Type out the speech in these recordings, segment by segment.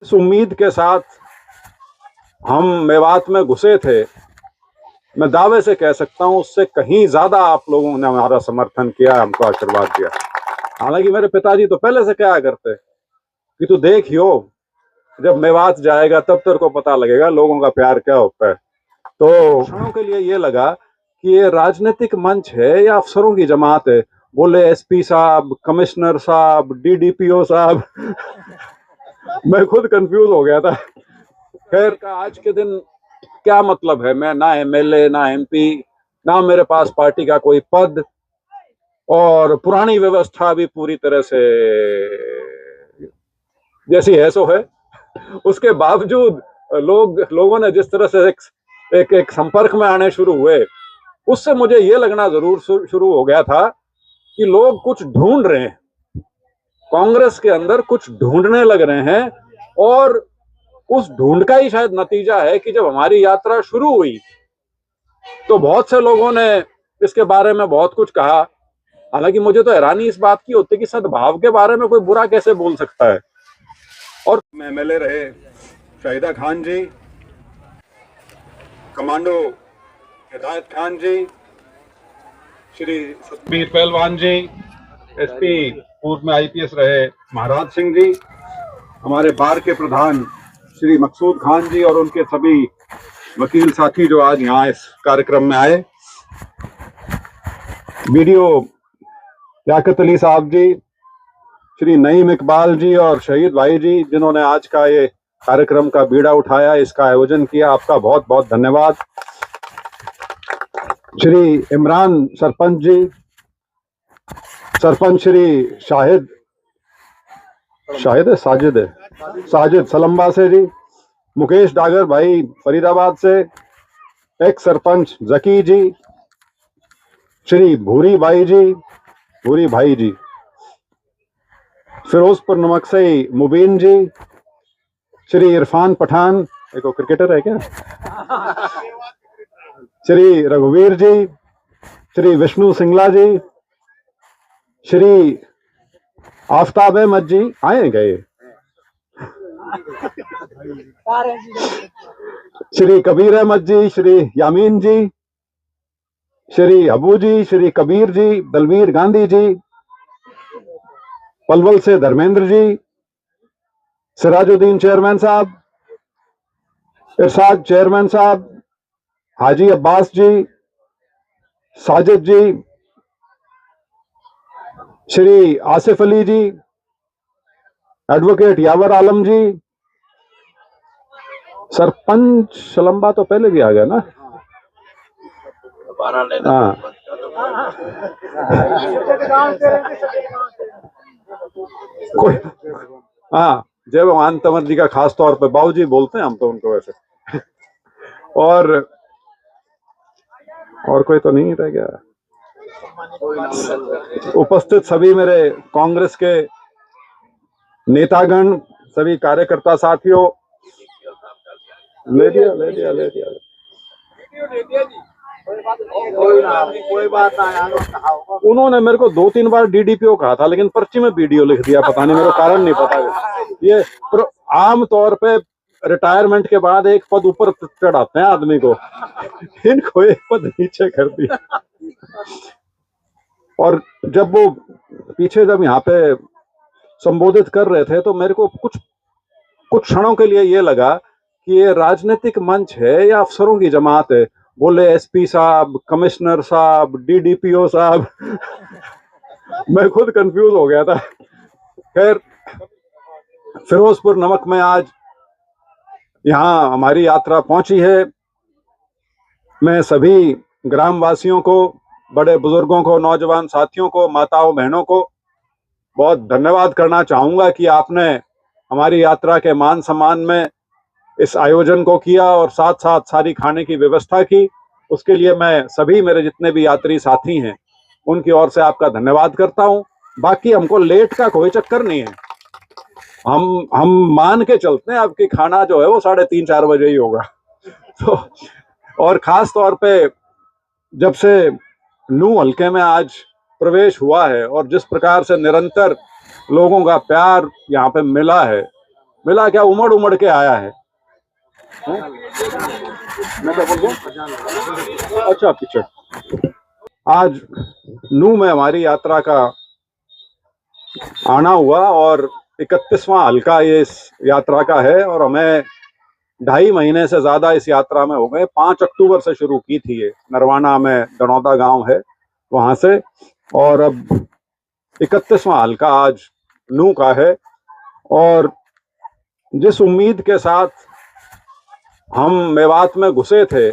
इस उम्मीद के साथ हम मेवात में घुसे थे, मैं दावे से कह सकता हूं उससे कहीं ज्यादा आप लोगों ने हमारा समर्थन किया, हमको आशीर्वाद दिया। हालांकि मेरे पिताजी तो पहले से कहा करते कि तू देखियो, जब मेवात जाएगा तब तेरे को पता लगेगा लोगों का प्यार क्या होता है। तो क्षणों के लिए ये लगा कि ये राजनीतिक मंच है या अफसरों की जमात है। बोले एसपी साहब, कमिश्नर साहब, डीडीपीओ साहब मैं खुद कंफ्यूज हो गया था। खैर का आज के दिन क्या मतलब है, मैं ना एमएलए ना एमपी, ना मेरे पास पार्टी का कोई पद, और पुरानी व्यवस्था भी पूरी तरह से जैसी है सो है। उसके बावजूद लोगों ने जिस तरह से एक संपर्क में आने शुरू हुए, उससे मुझे ये लगना जरूर शुरू हो गया था कि लोग कुछ ढूंढ रहे हैं, कांग्रेस के अंदर कुछ ढूंढने लग रहे हैं। और उस ढूंढ का ही शायद नतीजा है कि जब हमारी यात्रा शुरू हुई तो बहुत से लोगों ने इसके बारे में बहुत कुछ कहा। हालांकि मुझे तो हैरानी इस बात की होती कि सद्भाव के बारे में कोई बुरा कैसे बोल सकता है। और एमएलए रहे शाहिदा खान जी, कमांडो हिदायत खान जी, श्री सतबीर पहलवान जी, एसपी पूर्व में आईपीएस रहे महाराज सिंह जी, हमारे बार के प्रधान श्री मकसूद खान जी और उनके सभी वकील साथी जो आज यहाँ इस कार्यक्रम में आए, वीडियो लियाकत अली साहब जी, श्री नईम इकबाल जी और शहीद भाई जी जिन्होंने आज का ये कार्यक्रम का बीड़ा उठाया, इसका आयोजन किया, आपका बहुत बहुत धन्यवाद। श्री इमरान सरपंच जी, सरपंच श्री साजिद सलम्बा से जी, मुकेश डागर भाई फरीदाबाद से, एक्स सरपंच जकी जी, श्री भूरी भाई जी, फिरोजपुर नमक से मुबीन जी, श्री इरफान पठान, एक क्रिकेटर है क्या, श्री रघुवीर जी, श्री विष्णु सिंगला जी, श्री आफ्ताब अहमद जी आए गए, श्री कबीर अहमद जी, श्री यामीन जी, श्री अबू जी, श्री कबीर जी, दलवीर गांधी जी, पलवल से धर्मेंद्र जी, सिराजुद्दीन चेयरमैन साहब, इरशाद चेयरमैन साहब, हाजी अब्बास जी, साजिद जी, श्री आसिफ अली जी, एडवोकेट यावर आलम जी, सरपंच शलम्बा तो पहले भी आ गया ना, हाँ, कोई, हाँ, जय भगवान तंवर जी का खास तौर पे बाबू जी बोलते हैं हम तो उनको वैसे और कोई तो नहीं रह गया। उपस्थित सभी मेरे कांग्रेस के नेतागण, सभी कार्यकर्ता साथियों, ले दिया कोई बात ना। उन्होंने मेरे को 2-3 बार डीडीपीओ कहा था, लेकिन पर्ची में वीडियो लिख दिया, पता नहीं, मेरे को कारण नहीं पता। ये आम तौर पे रिटायरमेंट के बाद एक पद ऊपर चढ़ाते हैं आदमी को, इनको एक पद नीचे कर दिया। और जब वो पीछे जब यहाँ पे संबोधित कर रहे थे तो मेरे को कुछ क्षणों के लिए ये लगा कि ये राजनीतिक मंच है या अफसरों की जमात है। बोले एसपी साहब, कमिश्नर साहब, डीडीपीओ साहब मैं खुद कंफ्यूज हो गया था। खैर, फिरोजपुर नमक में आज यहाँ हमारी यात्रा पहुंची है। मैं सभी ग्रामवासियों को, बड़े बुजुर्गों को, नौजवान साथियों को, माताओं बहनों को बहुत धन्यवाद करना चाहूंगा कि आपने हमारी यात्रा के मान सम्मान में इस आयोजन को किया और साथ साथ सारी खाने की व्यवस्था की। उसके लिए मैं सभी मेरे जितने भी यात्री साथी हैं उनकी ओर से आपका धन्यवाद करता हूं। बाकी हमको लेट का कोई चक्कर नहीं है, हम मान के चलते हैं आपकी खाना जो है वो 3:30-4 बजे ही होगा। तो और खास तौर पे जब से नू हल्के में आज प्रवेश हुआ है और जिस प्रकार से निरंतर लोगों का प्यार यहाँ पे मिला है, मिला क्या, उमड़ उमड़ के आया है। मैं क्या बोल रहा हूँ? अच्छा पीछे आज नू में हमारी यात्रा का आना हुआ और 31वां हल्का ये इस यात्रा का है और हमें 2.5 महीने से ज्यादा इस यात्रा में हो गए। 5 अक्टूबर से शुरू की थी ये, नरवाना में दनौदा गांव है वहां से, और अब 31वां हल्का आज नू का है। और जिस उम्मीद के साथ हम मेवात में घुसे थे,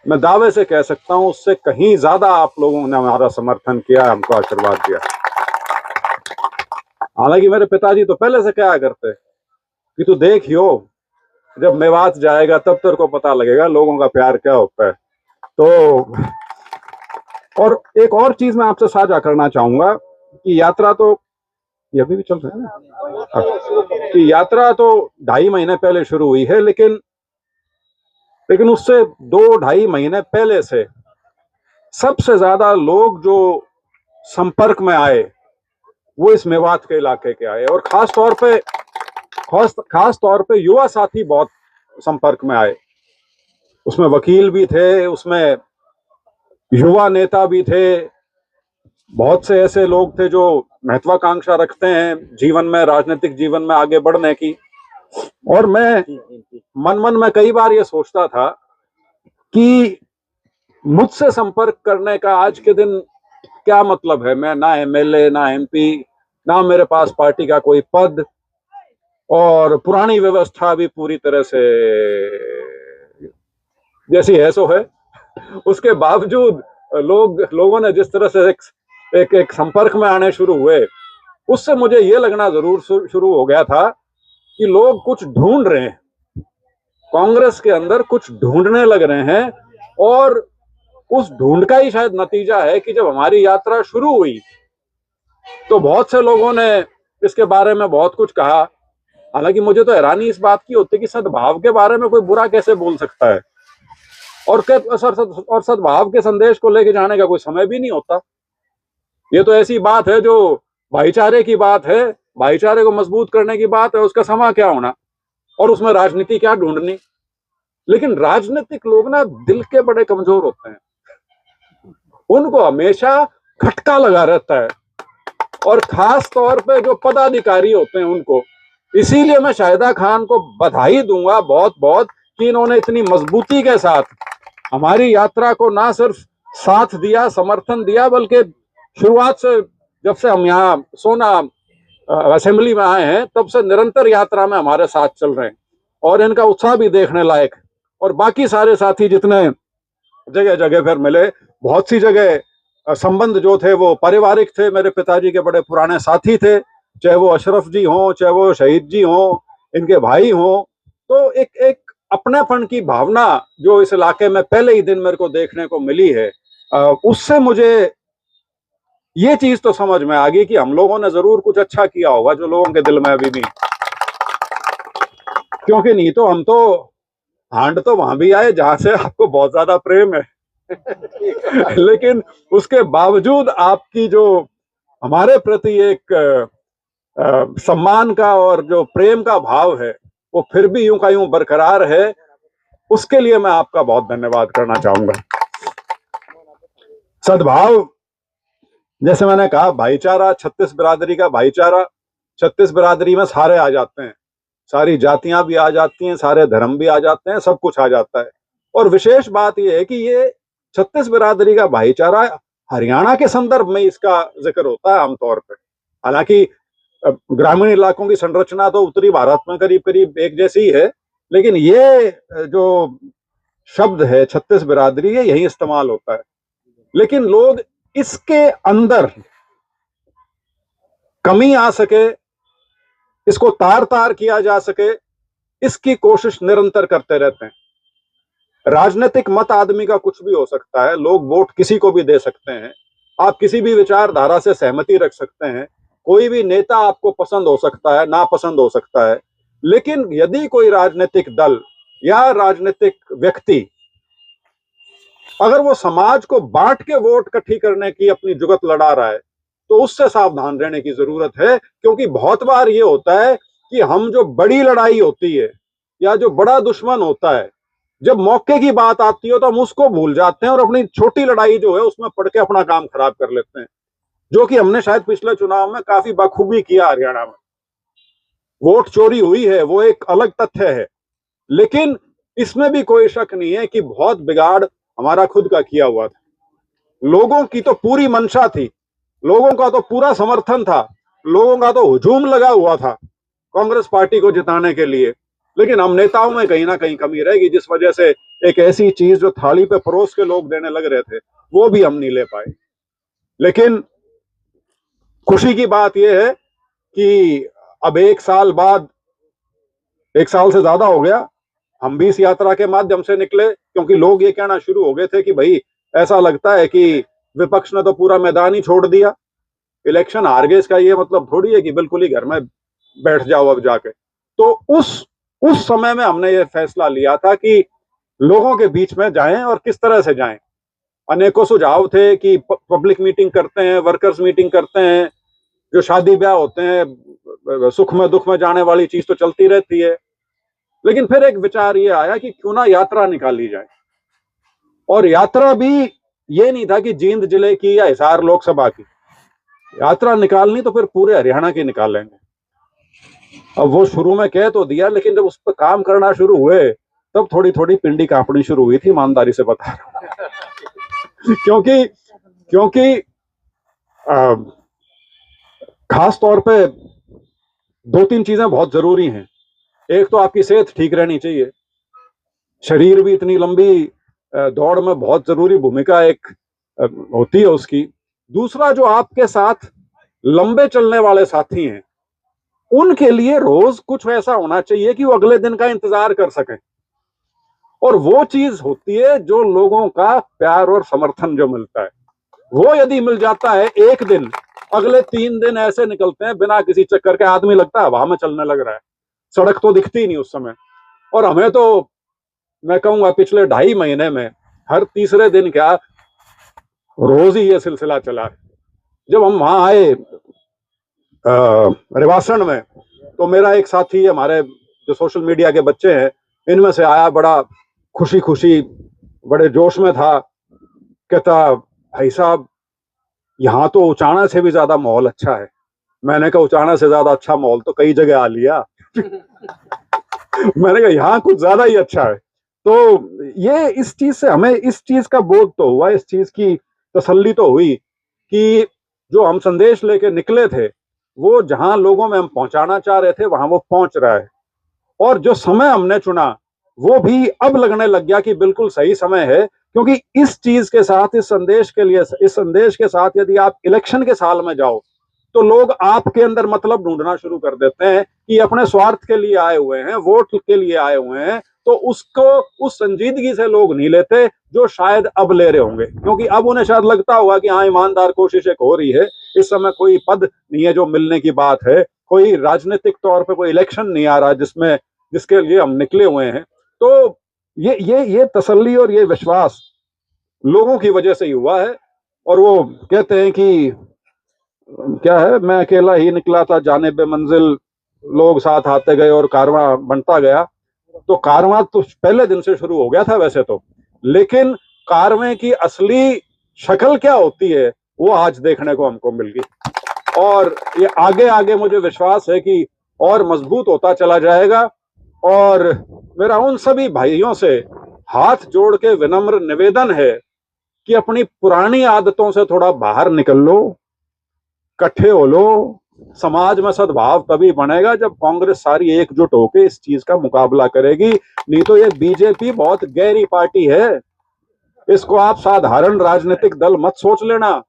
मैं दावे से कह सकता हूं उससे कहीं ज्यादा आप लोगों ने हमारा समर्थन किया, हमको आशीर्वाद दिया। हालांकि मेरे पिताजी तो पहले से कहा करते कि तू देखियो, जब मेवात जाएगा तब तेरे को पता लगेगा लोगों का प्यार क्या होता है। तो और एक और चीज मैं आपसे साझा करना चाहूंगा कि यात्रा तो ये अभी भी चल रहा है ना, कि यात्रा तो 2.5 महीने पहले शुरू हुई है, लेकिन उससे 2-2.5 महीने पहले से सबसे ज्यादा लोग जो संपर्क में आए वो इस मेवात के इलाके के आए, और खास तौर पे युवा साथी बहुत संपर्क में आए। उसमें वकील भी थे, उसमें युवा नेता भी थे, बहुत से ऐसे लोग थे जो महत्वाकांक्षा रखते हैं जीवन में, राजनीतिक जीवन में आगे बढ़ने की। और मैं मन में कई बार ये सोचता था कि मुझसे संपर्क करने का आज के दिन क्या मतलब है। मैं ना एमएलए, ना एमपी, ना मेरे पास पार्टी का कोई पद, और पुरानी व्यवस्था भी पूरी तरह से जैसी है सो है। उसके बावजूद लोगों ने जिस तरह से एक संपर्क में आने शुरू हुए, उससे मुझे ये लगना जरूर शुरू हो गया था कि लोग कुछ ढूंढ रहे हैं, कांग्रेस के अंदर कुछ ढूंढने लग रहे हैं। और उस ढूंढ का ही शायद नतीजा है कि जब हमारी यात्रा शुरू हुई तो बहुत से लोगों ने इसके बारे में बहुत कुछ कहा। हालांकि मुझे तो हैरानी इस बात की होती है कि सद्भाव के बारे में कोई बुरा कैसे बोल सकता है, और सद्भाव के संदेश को लेके जाने का कोई समय भी नहीं होता। ये तो ऐसी बात है जो भाईचारे की बात है, भाईचारे को मजबूत करने की बात है, उसका समय क्या होना, और उसमें राजनीति क्या ढूंढनी। लेकिन राजनीतिक लोग ना दिल के बड़े कमजोर होते हैं, उनको हमेशा खटका लगा रहता है, और खास तौर पे जो पदाधिकारी होते हैं उनको। इसीलिए मैं शाहिदा खान को बधाई दूंगा बहुत बहुत कि इन्होंने इतनी मजबूती के साथ हमारी यात्रा को ना सिर्फ साथ दिया, समर्थन दिया, बल्कि शुरुआत से, जब से हम यहाँ सोना असेंबली में आए हैं, तब से निरंतर यात्रा में हमारे साथ चल रहे हैं, और इनका उत्साह भी देखने लायक। और बाकी सारे साथी जितने जगह जगह फिर मिले, बहुत सी जगह संबंध जो थे वो पारिवारिक थे, मेरे पिताजी के बड़े पुराने साथी थे, चाहे वो अशरफ जी हों, चाहे वो शहीद जी हों, इनके भाई हों। तो एक अपनेपन की भावना जो इस इलाके में पहले ही दिन मेरे को देखने को मिली है, उससे मुझे ये चीज तो समझ में आ गई कि हम लोगों ने जरूर कुछ अच्छा किया होगा जो लोगों के दिल में अभी भी, क्योंकि नहीं तो हम तो हांड तो वहां भी आए जहां से आपको बहुत ज्यादा प्रेम है लेकिन उसके बावजूद आपकी जो हमारे प्रति एक सम्मान का और जो प्रेम का भाव है वो फिर भी यूं का यूं बरकरार है। उसके लिए मैं आपका बहुत धन्यवाद करना चाहूंगा। सद्भाव, जैसे मैंने कहा, भाईचारा, 36 बिरादरी का भाईचारा, 36 बिरादरी में सारे आ जाते हैं, सारी जातियां भी आ जाती हैं, सारे धर्म भी आ जाते हैं, सब कुछ आ जाता है। और विशेष बात यह है कि ये 36 बिरादरी का भाईचारा हरियाणा के संदर्भ में इसका जिक्र होता है आमतौर पर। हालांकि ग्रामीण इलाकों की संरचना तो उत्तरी भारत में करीब करीब एक जैसी है, लेकिन ये जो शब्द है 36 बिरादरी, ये यही इस्तेमाल होता है। लेकिन लोग इसके अंदर कमी आ सके, इसको तार तार किया जा सके, इसकी कोशिश निरंतर करते रहते हैं। राजनीतिक मत आदमी का कुछ भी हो सकता है, लोग वोट किसी को भी दे सकते हैं, आप किसी भी विचारधारा से सहमति रख सकते हैं, कोई भी नेता आपको पसंद हो सकता है, नापसंद हो सकता है। लेकिन यदि कोई राजनीतिक दल या राजनीतिक व्यक्ति अगर वो समाज को बांट के वोट इकट्ठी करने की अपनी जुगत लड़ा रहा है, तो उससे सावधान रहने की जरूरत है। क्योंकि बहुत बार ये होता है कि हम जो बड़ी लड़ाई होती है या जो बड़ा दुश्मन होता है, जब मौके की बात आती है तो हम उसको भूल जाते हैं और अपनी छोटी लड़ाई जो है उसमें पड़ के अपना काम खराब कर लेते हैं, जो कि हमने शायद पिछले चुनाव में काफी बखूबी किया हरियाणा में। वोट चोरी हुई है वो एक अलग तथ्य है, लेकिन इसमें भी कोई शक नहीं है कि बहुत बिगाड़ हमारा खुद का किया हुआ था। लोगों की तो पूरी मंशा थी, लोगों का तो पूरा समर्थन था, लोगों का तो हुजूम लगा हुआ था कांग्रेस पार्टी को जिताने के लिए, लेकिन हम नेताओं में कहीं ना कहीं कमी रहेगी, जिस वजह से एक ऐसी चीज जो थाली पे परोस के लोग देने लग रहे थे वो भी हम नहीं ले पाए। लेकिन खुशी की बात यह है कि अब 1 साल बाद, 1 साल से ज्यादा हो गया, हम भी इस यात्रा के माध्यम से निकले, क्योंकि लोग ये कहना शुरू हो गए थे कि भाई ऐसा लगता है कि विपक्ष ने तो पूरा मैदान ही छोड़ दिया, इलेक्शन हार गए, इसका ये मतलब थोड़ी है कि बिल्कुल ही घर में बैठ जाओ अब जाके। तो उस समय में हमने ये फैसला लिया था कि लोगों के बीच में जाएं और किस तरह से जाएं। अनेकों सुझाव थे कि पब्लिक मीटिंग करते हैं, वर्कर्स मीटिंग करते हैं, जो शादी ब्याह होते हैं, सुख में दुख में जाने वाली चीज तो चलती रहती है, लेकिन फिर एक विचार ये आया कि क्यों ना यात्रा निकाली जाए। और यात्रा भी ये नहीं था कि जींद जिले की या हिसार लोकसभा की, यात्रा निकालनी तो फिर पूरे हरियाणा की निकालेंगे। अब वो शुरू में कह तो दिया, लेकिन जब उस पर काम करना शुरू हुए तब थोड़ी थोड़ी पिंडी कांपनी शुरू हुई थी, ईमानदारी से बता रहा हूं। क्योंकि खास तौर पे 2-3 चीजें बहुत जरूरी हैं। एक तो आपकी सेहत ठीक रहनी चाहिए, शरीर भी इतनी लंबी दौड़ में बहुत जरूरी भूमिका एक होती है उसकी। दूसरा, जो आपके साथ लंबे चलने वाले साथी हैं उनके लिए रोज कुछ ऐसा होना चाहिए कि वो अगले दिन का इंतजार कर सकें, और वो चीज होती है जो लोगों का प्यार और समर्थन जो मिलता है, वो यदि मिल जाता है एक दिन, अगले 3 दिन ऐसे निकलते हैं बिना किसी चक्कर के, आदमी लगता है हवा में चलने लग रहा है, सड़क तो दिखती नहीं उस समय। और हमें तो, मैं कहूंगा पिछले 2.5 महीने में हर तीसरे दिन क्या रोज ही ये सिलसिला चला है। जब हम वहां आए रिवासण में, तो मेरा एक साथी, हमारे जो सोशल मीडिया के बच्चे हैं इनमें से आया, बड़ा खुशी खुशी बड़े जोश में था, कहता भाई साहब यहाँ तो उचाना से भी ज्यादा माहौल अच्छा है। मैंने कहा उचाना से ज्यादा अच्छा माहौल तो कई जगह आ लिया। मैंने कहा यहाँ कुछ ज्यादा ही अच्छा है। तो ये, इस चीज से हमें इस चीज का बोध तो हुआ, इस चीज की तसल्ली तो हुई कि जो हम संदेश लेके निकले थे वो जहां लोगों में हम पहुंचाना चाह रहे थे वहां वो पहुंच रहा है। और जो समय हमने चुना वो भी अब लगने लग गया कि बिल्कुल सही समय है, क्योंकि इस चीज के साथ, इस संदेश के साथ यदि आप इलेक्शन के साल में जाओ तो लोग आपके अंदर मतलब ढूंढना शुरू कर देते हैं कि अपने स्वार्थ के लिए आए हुए हैं, वोट के लिए आए हुए हैं, तो उसको उस संजीदगी से लोग नहीं लेते जो शायद अब ले रहे होंगे, क्योंकि अब उन्हें शायद लगता होगा कि हाँ ईमानदार कोशिश एक हो रही है, इस समय कोई पद नहीं है जो मिलने की बात है, कोई राजनीतिक तौर पे कोई इलेक्शन नहीं आ रहा जिसके लिए हम निकले हुए हैं। तो ये तसल्ली और ये विश्वास लोगों की वजह से ही हुआ है। और वो कहते हैं कि क्या है, मैं अकेला ही निकला था जाने बे मंजिल, लोग साथ आते गए और कारवां बनता गया। तो कारवां तो पहले दिन से शुरू हो गया था वैसे तो, लेकिन कारवां की असली शक्ल क्या होती है वो आज देखने को हमको मिल गई, और ये आगे आगे मुझे विश्वास है कि और मजबूत होता चला जाएगा। और मेरा उन सभी भाइयों से हाथ जोड़ के विनम्र निवेदन है कि अपनी पुरानी आदतों से थोड़ा बाहर निकल लो, इकट्ठे हो लो। समाज में सद्भाव तभी बनेगा जब कांग्रेस सारी एकजुट होकर इस चीज का मुकाबला करेगी, नहीं तो ये बीजेपी बहुत गहरी पार्टी है, इसको आप साधारण राजनीतिक दल मत सोच लेना।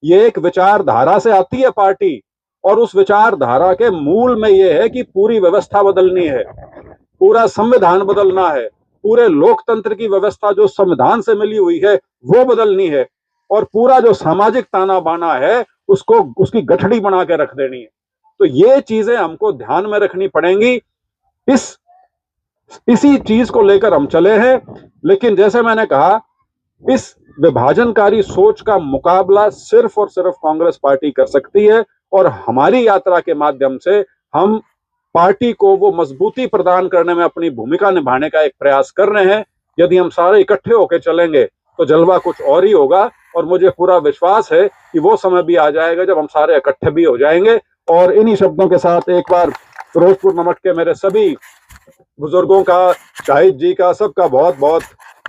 ये एक विचारधारा से आती है पार्टी, और उस विचारधारा के मूल में यह है कि पूरी व्यवस्था बदलनी है, पूरा संविधान बदलना है, पूरे लोकतंत्र की व्यवस्था जो संविधान से मिली हुई है वो बदलनी है, और पूरा जो सामाजिक ताना बाना है उसको, उसकी गठड़ी बना के रख देनी है। तो ये चीजें हमको ध्यान में रखनी पड़ेंगी, इसी चीज को लेकर हम चले हैं। लेकिन जैसे मैंने कहा, इस विभाजनकारी सोच का मुकाबला सिर्फ और सिर्फ कांग्रेस पार्टी कर सकती है, और हमारी यात्रा के माध्यम से हम पार्टी को वो मजबूती प्रदान करने में अपनी भूमिका निभाने का एक प्रयास कर रहे हैं। यदि हम सारे इकट्ठे होकर चलेंगे तो जलवा कुछ और ही होगा, और मुझे पूरा विश्वास है कि वो समय भी आ जाएगा जब हम सारे इकट्ठे भी हो जाएंगे। और इन्हीं शब्दों के साथ एक बार फिरोजपुर नमट के मेरे सभी बुजुर्गों का, शाहिद जी का, सबका बहुत बहुत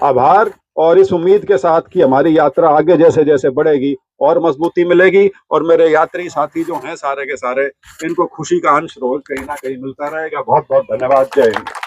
आभार, और इस उम्मीद के साथ कि हमारी यात्रा आगे जैसे जैसे बढ़ेगी और मजबूती मिलेगी, और मेरे यात्री साथी जो हैं सारे के सारे, इनको खुशी का अंश रोज कहीं ना कहीं मिलता रहेगा। बहुत बहुत धन्यवाद। जय हिंद।